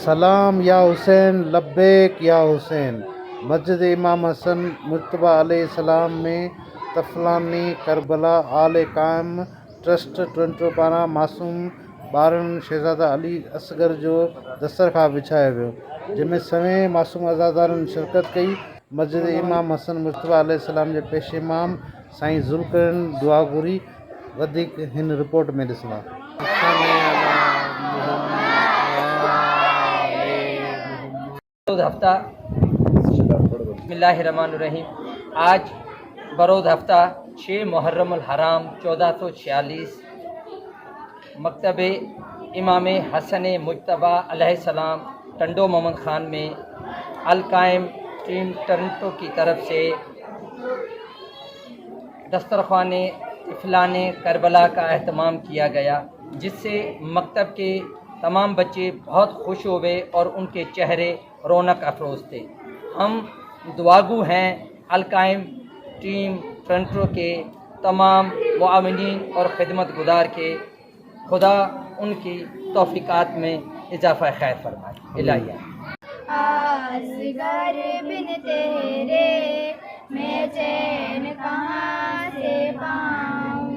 سلام یا حسین لبیک یا حسین۔ مسجد امام حسن مجتبیٰ علیہ السلام میں طفلانی کربلا آل قائم ٹرسٹ ٹورنٹو پاران معصوم ॿारनि शहज़ादा अली असगर जो दस्तरखान विछायो वियो, जंहिंमें सवें मासूम अज़ादारनि शिरकत कई। मस्जिद इमाम हसन मुजतबा अलैहिस्सलाम जे पेश इमाम साईं ज़ुल्करन दुआ घुरी। वधीक हिन रिपोर्ट में ॾिसंदा। हफ्ता बिस्मिल्लाहिर्रहमानिर्रहीम। आज बरोज़ हफ्ता 6 मुहर्रम अल हराम 1446 मकतब इमाम हसन मुजतबा अलैहिस्सलाम टंडो मोहम्मद खान में अल कायम टीम टोरंटो की तरफ से दस्तरखान तिफलान करबला का अहतमाम किया गया, जिससे मकतब के तमाम बच्चे बहुत खुश हुए और उनके चेहरे रौनक अफरोज़ थे। हम दुआगू हैं अल कायम टीम टोरंटो के तमाम मुआविनीन और खिदमत गुजार के खुदा उनकी तौफीकात में इजाफ़ा खैर फरमाए। इलाहिया असगर बिन तेरे मैं चैन कहाँ से पाऊँ,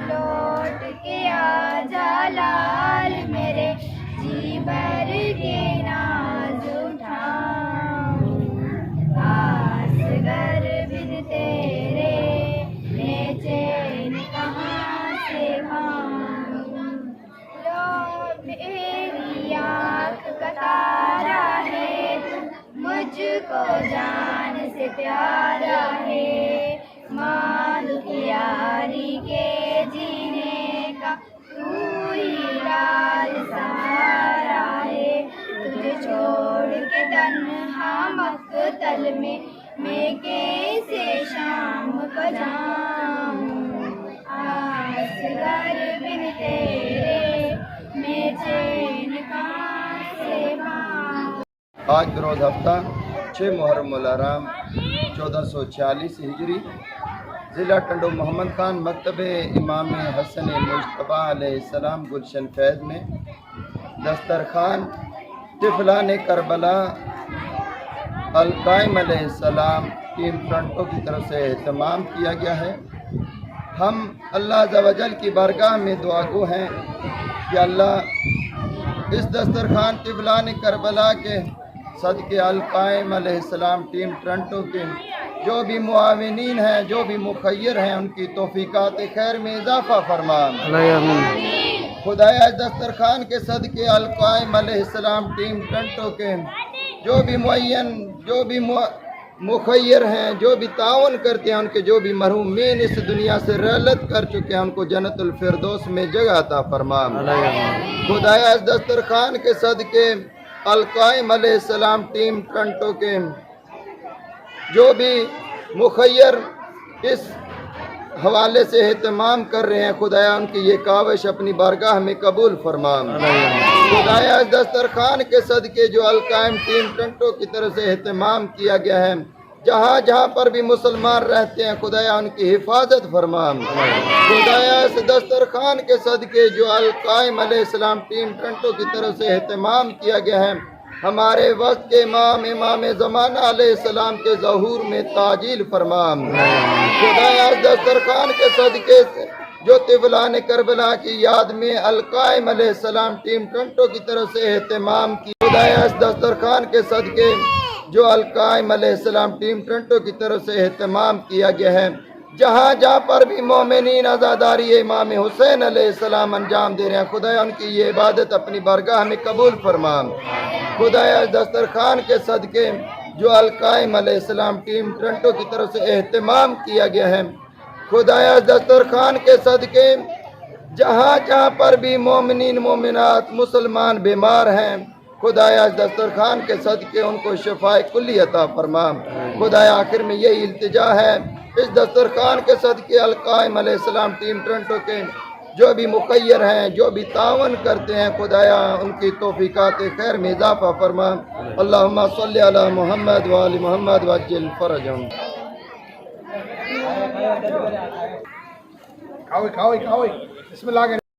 लौट के आजा लाल मेरे जी भर के नाज उठाऊँ। असगर बिन तेरे मैं चैन कहाँ से पाऊँ, लो मेरी आँख का तारा है तू, मुझको जान से प्यारा है। मान की यारी के जीने का तू ही लाल सहारा है। तुझे छोड़ के तन्हा मक्तल में मैं कैसे शाम को जाऊँ। असगर बिन तेरे मैं चैन कहाँ से पाऊँ। आज बरोज़ हफ्ता 6 मुहर्रम अल हराम 1446 हिजरी, ज़िला टंडो मोहम्मद खान मकतब इमाम हसन मुजतबा अलैहिस्सलाम गुलशन फैज़ में दस्तरखान तिफलान करबला अल कायम अलैहिस्सलाम टीम टोरंटो की तरफ से एहतमाम किया गया है। हम अल्लाह अज़्ज़ा व जल की बारगाह में दुआगो हैं कि अल्लाह इस दस्तरखान तिफलान करबला के सदके अल कायम अलैहिस्सलाम टीम टोरंटो के जो भी मुआविनीन हैं, जो भी मुखय्यर हैं, उनकी तौफीकात खैर में इजाफ़ा फरमा। खुदाया दस्तरखान के सदके अल कायम अलैहिस्सलाम टीम टोरंटो के जो भी मुअय्यन, जो भी मुखय्यर हैं, जो भी ताउन करते हैं, उनके जो भी मरहूमीन इस दुनिया से रहलत कर चुके हैं, उनको जन्नतुल फिरदौस में जगह अता फरमा। खुदाया इस दस्तरखान के सदके अल कायम अलैहिस्सलाम टीम टोरंटो के जो भी मुखय्यर इस हवाले से एहतमाम कर रहे हैं, खुदाया उनकी ये काविश अपनी बारगाह में कबूल फरमा। खुदाया इस दस्तरखान के सदके जो अल कायम टीम टोरंटो की तरफ से एहतमाम किया गया है, जहाँ जहाँ पर भी मुसलमान रहते हैं, खुदाया उनकी हिफाजत फरमा। खुदाया इस दस्तरखान के सदके जो अल कायम अलैहिस्सलाम टीम टोरंटो की तरफ से एहतमाम किया गया है, हमारे वक्त के इमाम ज़माना अलैहिस्सलाम के ज़हूर में ताजील फरमा। खुदाया इस दस्तरखान के सदके जो तिफलान करबला की याद में अल कायम अलैहिस्सलाम टीम टोरंटो की तरफ से एहतमाम की। खुदाया इस दस्तरखान के सदके जो अल कायम अलैहिस्सलाम टीम टोरंटो की तरफ से एहतमाम किया गया है, जहाँ जहाँ पर भी मोमिनीन अज़ादारी इमाम हुसैन अलैहिस्सलाम अंजाम दे रहे हैं, खुदाया उनकी ये इबादत अपनी बारगाह में कबूल फरमा। खुदाया इस दस्तरखान के सदके जो अल कायम अलैहिस्सलाम टीम टोरंटो की तरफ से एहतमाम किया गया है, खुदाया इस दस्तरखान के सदके जहाँ जहाँ पर भी मोमिनीन मोमिनात मुसलमान बीमार हैं, खुदाया इस दस्तरखान के सदके उनको शिफाए कुल्ली अता फरमा। खुदाया आखिर में यही इल्तिजा है, इस दस्तरखान के सदके अल कायम अलैहिस्सलाम टीम टोरंटो के जो भी मुखय्यर हैं, जो भी तावन करते हैं, खुदाया उनकी तौफीकात खैर में इजाफ़ा फरमा। अल्लाहुम्मा सल्ली अला मुहम्मद व आलि मुहम्मद वज्जिल फरजहुम। खाओ बिस्मिल्लाह।